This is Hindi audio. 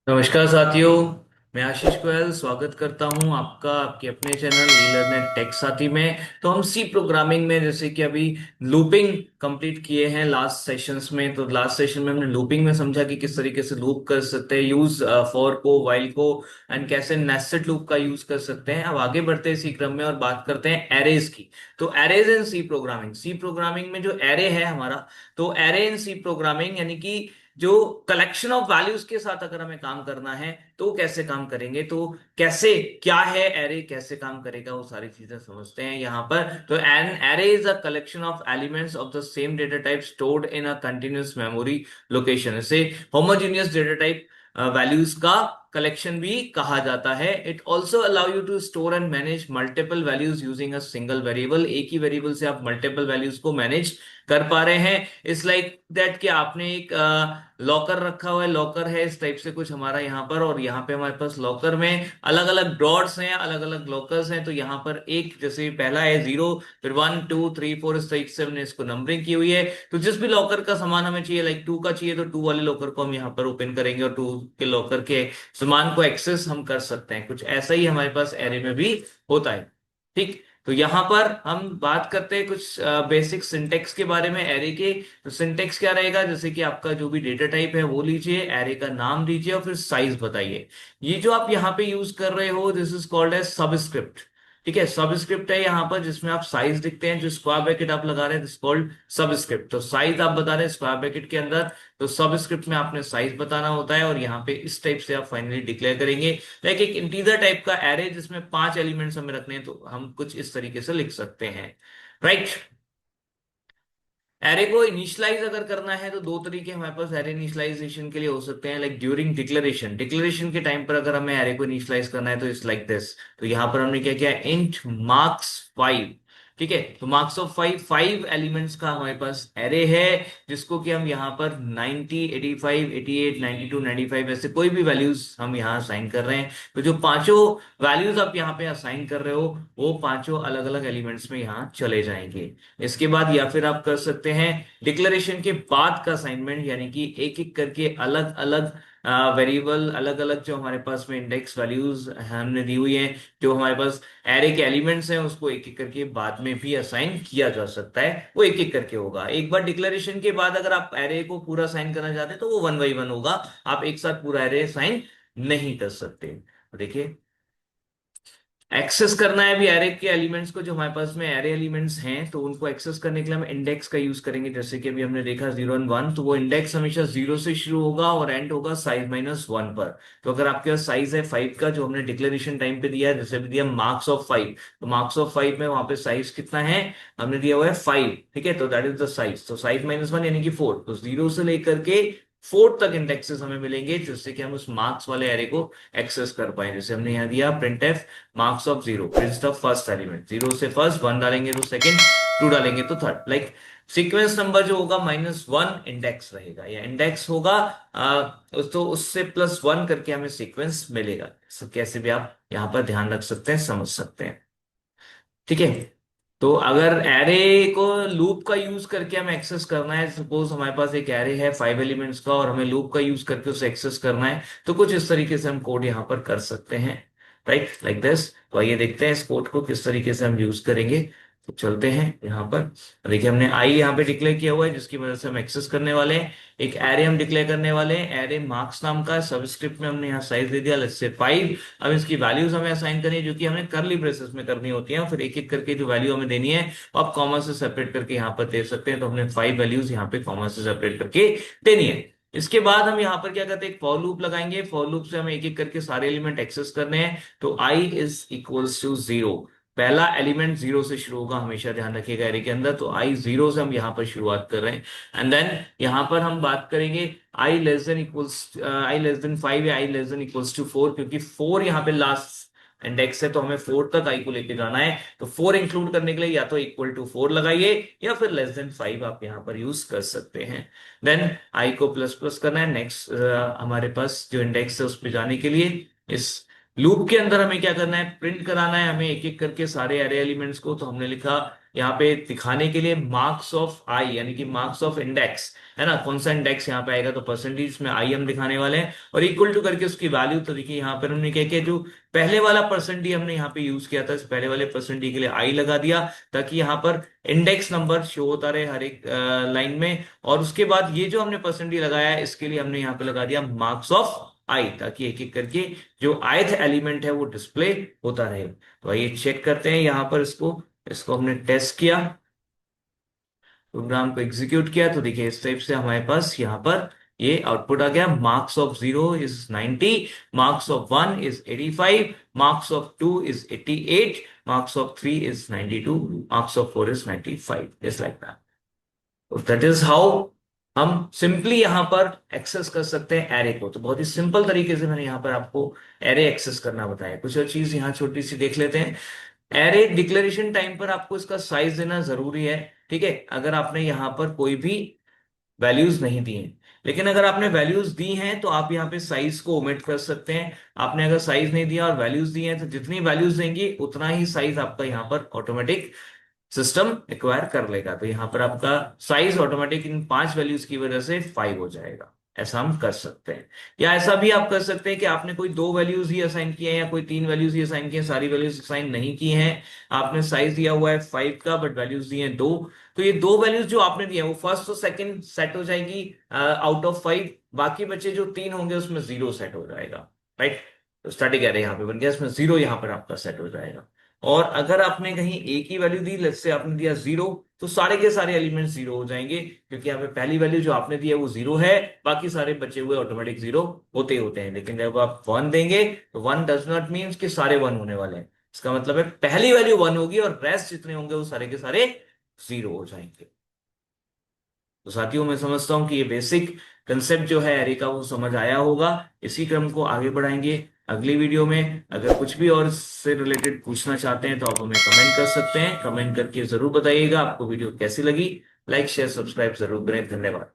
नमस्कार साथियों। मैं आशीष गोयल स्वागत करता हूं आपका आपके अपने चैनल ई लर्नर टेक साथी में। तो हम सी प्रोग्रामिंग में जैसे कि अभी लूपिंग कंप्लीट किए हैं लास्ट सेशंस में। तो लास्ट सेशन में हमने लूपिंग में समझा कि किस तरीके से लूप कर सकते हैं, यूज फॉर को, व्हाइल को, एंड कैसे नेस्टेड लूप का यूज कर सकते हैं। अब आगे बढ़ते हैं इसी क्रम में और बात करते हैं एरेज की। तो एरेज इन सी प्रोग्रामिंग में जो एरे है हमारा, तो एरे इन सी प्रोग्रामिंग यानी कि जो कलेक्शन ऑफ वैल्यूज के साथ अगर हमें काम करना है तो कैसे काम करेंगे, तो कैसे, क्या है एरे, कैसे काम करेगा, वो सारी चीजें समझते हैं यहाँ पर। तो an array is a collection of elements of the same data type stored in a continuous memory location. इसे होमोजेनियस डेटा टाइप वैल्यूज का कलेक्शन भी कहा जाता है। It also allow you to store and manage multiple values using a single variable. एक ही वेरिएबल से आप मल्टीपल वैल्यूज को मैनेज कर पा रहे हैं। इट्स लाइक दैट कि आपने एक लॉकर रखा हुआ है, लॉकर है इस टाइप से कुछ हमारा यहाँ पर, और यहाँ पे हमारे पास लॉकर में अलग अलग ड्रॉर्स हैं, अलग अलग लॉकर्स हैं। तो यहाँ पर एक जैसे पहला है 0, फिर 1 2 3 4, इस तरीके से हमने इसको नंबरिंग की हुई है। तो जिस भी लॉकर का सामान हमें चाहिए, लाइक 2 का चाहिए तो 2 वाले लॉकर को हम यहाँ पर ओपन करेंगे और 2 के लॉकर के सामान को एक्सेस हम कर सकते हैं। कुछ ऐसा ही हमारे पास एरे में भी होता है। ठीक, तो यहां पर हम बात करते हैं कुछ बेसिक सिंटेक्स के बारे में एरे के। तो सिंटेक्स क्या रहेगा, जैसे कि आपका जो भी डेटा टाइप है वो लीजिए, एरे का नाम दीजिए और फिर साइज बताइए। ये जो आप यहाँ पे यूज कर रहे हो, this is called as subscript. ठीक है, सबस्क्रिप्ट है यहाँ पर जिसमें आप साइज दिखते हैं, जो स्क्वायर ब्रैकेट आप लगा रहे हैं दिस कॉल्ड सबस्क्रिप्ट। तो साइज आप बता रहे हैं स्क्वायर ब्रैकेट के अंदर, तो सबस्क्रिप्ट में आपने साइज बताना होता है और यहाँ पे इस टाइप से आप फाइनली डिक्लेयर करेंगे। लाइक एक इंटीजर टाइप का एरे जिसमें 5 एलिमेंट्स हमें रखने हैं, तो हम कुछ इस तरीके से लिख सकते हैं। राइट। एरे को इनिशियलाइज अगर करना है तो दो तरीके हमारे पास एरे इनिशियलाइजेशन के लिए हो सकते हैं। लाइक ड्यूरिंग डिक्लेरेशन, डिक्लेरेशन के टाइम पर अगर हमें एरे को इनिशियलाइज करना है तो इट्स लाइक दिस। तो यहां पर हमने क्या किया, इंट मार्क्स 5। ठीक है, तो मार्क्स ऑफ 5, 5 एलिमेंट्स का हमारे पास एरे है, जिसको कि हम यहाँ पर 90 85 88 92 95 ऐसे कोई भी वैल्यूज हम यहाँ असाइन कर रहे हैं। तो जो पांचों वैल्यूज आप यहाँ पे असाइन कर रहे हो वो पांचों अलग अलग एलिमेंट्स में यहाँ चले जाएंगे। इसके बाद या फिर आप कर सकते हैं डिक्लेरेशन के बाद का असाइनमेंट, यानी कि एक एक करके अलग अलग वेरिएबल, अलग अलग जो हमारे पास में इंडेक्स वैल्यूज हमने दी हुई है, जो हमारे पास एरे के एलिमेंट्स हैं, उसको एक एक करके बाद में भी असाइन किया जा सकता है। वो एक एक करके होगा। एक बार डिक्लेरेशन के बाद अगर आप एरे को पूरा असाइन करना चाहते हैं तो वो 1 बाई 1 होगा। आप एक साथ पूरा एरे असाइन नहीं कर सकते। तो देखिए, एक्सेस करना है अभी एरे के एलिमेंट्स को, जो हमारे पास में एरे एलिमेंट्स हैं, तो उनको एक्सेस करने के लिए हम इंडेक्स का यूज करेंगे। जैसे कि अभी हमने देखा 0 और 1, तो वो इंडेक्स हमेशा 0 से शुरू होगा और एंड होगा साइज -1 पर। तो अगर आपके पास साइज है 5 का, जो हमने डिक्लेरेशन टाइम पे दिया है, जैसे भी दिया मार्क्स ऑफ 5, तो मार्क्स ऑफ 5 में वहां पे साइज कितना है, हमने दिया हुआ है 5। ठीक है, तो दैट इज द साइज। तो साइज -1 यानी कि 4, तो 0 से लेकर के 4 तक इंडेक्सेस हमें मिलेंगे, जिससे कि हम उस मार्क्स वाले एरे को एक्सेस कर पाए। जैसे हमने यहाँ दिया printf marks of 0 prints the first element, 0 से फर्स्ट, 1 डालेंगे तो सेकंड, 2 डालेंगे तो थर्ड। लाइक सीक्वेंस नंबर जो होगा -1 इंडेक्स रहेगा या इंडेक्स होगा, तो उससे +1 करके हमें सीक्वेंस मिलेगा। तो कैसे भी आप यहाँ पर ध्यान रख सकते हैं, समझ सकते हैं। ठीक है, तो अगर एरे को लूप का यूज करके हमें एक्सेस करना है, सपोज हमारे पास एक एरे है 5 एलिमेंट्स का और हमें लूप का यूज करके उसे एक्सेस करना है, तो कुछ इस तरीके से हम कोड यहाँ पर कर सकते हैं। Right, like this. तो आइए देखते हैं इस कोड को किस तरीके से हम यूज करेंगे। तो चलते हैं यहाँ पर। देखिए, हमने आई यहाँ पे डिक्लेयर किया हुआ है, जिसकी मदद से हम एक्सेस करने वाले हैं। एक एरे हम डिक्लेयर करने वाले हैं, एरे मार्क्स नाम का। सबस्क्रिप्ट में हमने यहाँ साइज दे दिया, लेट्स से 5। अब इसकी वैल्यूज हमें असाइन करनी है, जो कि हमने करली ब्रेसेस में करनी होती है, और फिर एक एक करके जो वैल्यू हमें देनी है वो आप कॉमा से सेपरेट करके यहाँ पर दे सकते हैं। तो हमने 5 वैल्यूज यहाँ पे कॉमा से सेपरेट करके देनी है। इसके बाद हम यहाँ पर क्या करते हैं, एक फॉर लूप लगाएंगे। फॉर लूप से हमें एक एक करके सारे एलिमेंट एक्सेस करने हैं। तो आई इज इक्वल्स टू 0, पहला एलिमेंट 0 से शुरू होगा, हमेशा ध्यान रखिएगा एरे के अंदर। तो आई 0 से हम यहाँ पर शुरुआत कर रहे हैं। एंड देन यहाँ पर हम बात करेंगे आई लेस देन 5 या आई लेस देन इक्वल्स टू 4, क्योंकि 4 यहाँ पे लास्ट इंडेक्स है, तो हमें 4 तक आई को लेके जाना है। तो 4 इंक्लूड करने के लिए या तो इक्वल टू 4 लगाइए या फिर लेस देन 5 आप यहाँ पर यूज कर सकते हैं। देन आई को प्लस प्लस करना है। नेक्स्ट हमारे पास जो इंडेक्स है उस पर जाने के लिए इस लूप के अंदर हमें क्या करना है, प्रिंट कराना है हमें एक एक करके सारे एरे एलिमेंट्स को। तो हमने लिखा यहाँ पे दिखाने के लिए मार्क्स ऑफ आई, यानी कि मार्क्स ऑफ इंडेक्स, है ना, कौन सा इंडेक्स यहाँ पे आएगा, तो परसेंटेज में आई हम दिखाने वाले हैं, और इक्वल टू करके उसकी वैल्यू। तो देखिए यहाँ पर हमने क्या किया, जो पहले वाला परसेंट डी हमने यहाँ पे यूज किया था, इस पहले वाले परसेंट डी के लिए आई लगा दिया, ताकि यहाँ पर इंडेक्स नंबर शो होता रहे हर एक लाइन में। और उसके बाद ये जो हमने परसेंट डी लगाया है, इसके लिए हमने यहाँ पे लगा दिया मार्क्स ऑफ आई, ताकि एक एक करके जो ith एलिमेंट है वो डिस्प्ले होता रहे। तो आइए चेक करते हैं यहाँ पर इसको इसको हमने टेस्ट किया, प्रोग्राम को एग्जीक्यूट किया, तो देखिए इस टाइप से हमारे पास यहाँ पर ये आउटपुट आ गया। Marks of 0 is 90, marks of 1 is 85, marks of 2 is 88, marks of 3 is 92, marks of 4 is 95, just like that. तो दैट इज हाउ हम सिंपली यहां पर एक्सेस कर सकते हैं एरे को। तो बहुत ही सिंपल तरीके से मैंने यहां पर आपको एरे एक्सेस करना बताया। कुछ और चीज यहाँ छोटी सी देख लेते हैं। एरे डिक्लेरेशन टाइम पर आपको इसका साइज देना जरूरी है, ठीक है, अगर आपने यहाँ पर कोई भी वैल्यूज नहीं दी हैं। लेकिन अगर आपने वैल्यूज दी हैं तो आप यहाँ पे साइज को ओमिट कर सकते हैं। आपने अगर साइज नहीं दिया और वैल्यूज दी हैं, तो जितनी वैल्यूज देंगी उतना ही साइज आपका यहाँ पर ऑटोमेटिक सिस्टम एक्वायर कर लेगा। तो यहाँ पर आपका साइज ऑटोमेटिक इन 5 वैल्यूज की वजह से 5 हो जाएगा। ऐसा हम कर सकते हैं। या ऐसा भी आप कर सकते हैं कि आपने कोई 2 वैल्यूज ही असाइन किए हैं या कोई 3 वैल्यूज ही असाइन किए हैं, सारी वैल्यूज असाइन नहीं की हैं। आपने साइज दिया हुआ है 5 का, बट वैल्यूज दिए हैं 2। तो ये 2 वैल्यूज जो आपने दिए हैं वो फर्स्ट और सेकंड सेट हो जाएगी आउट ऑफ 5। बाकी बचे जो 3 होंगे उसमें 0 सेट हो जाएगा, राइट। तो स्टैटिक एरे यहाँ पे बन गया, इसमें 0 यहाँ पर आपका सेट हो जाएगा। और अगर आपने कहीं एक ही वैल्यू दी, लेट्स से आपने दिया 0, तो सारे के सारे एलिमेंट्स 0 हो जाएंगे, क्योंकि यहाँ पे पहली वैल्यू जो आपने दी है वो 0 है। बाकी सारे बचे हुए ऑटोमेटिक 0 होते होते हैं। लेकिन जब आप 1 देंगे तो 1 डज नॉट मीन कि सारे 1 होने वाले हैं। इसका मतलब है पहली वैल्यू 1 होगी और रेस्ट जितने होंगे वो सारे के सारे 0 हो जाएंगे। तो साथियों, मैं समझता हूं कि ये बेसिक कंसेप्ट जो है एरे का वो समझ आया होगा। इसी क्रम को आगे बढ़ाएंगे अगली वीडियो में। अगर कुछ भी और इससे रिलेटेड पूछना चाहते हैं तो आप हमें कमेंट कर सकते हैं। कमेंट करके जरूर बताइएगा आपको वीडियो कैसी लगी। लाइक शेयर सब्सक्राइब जरूर करें। धन्यवाद।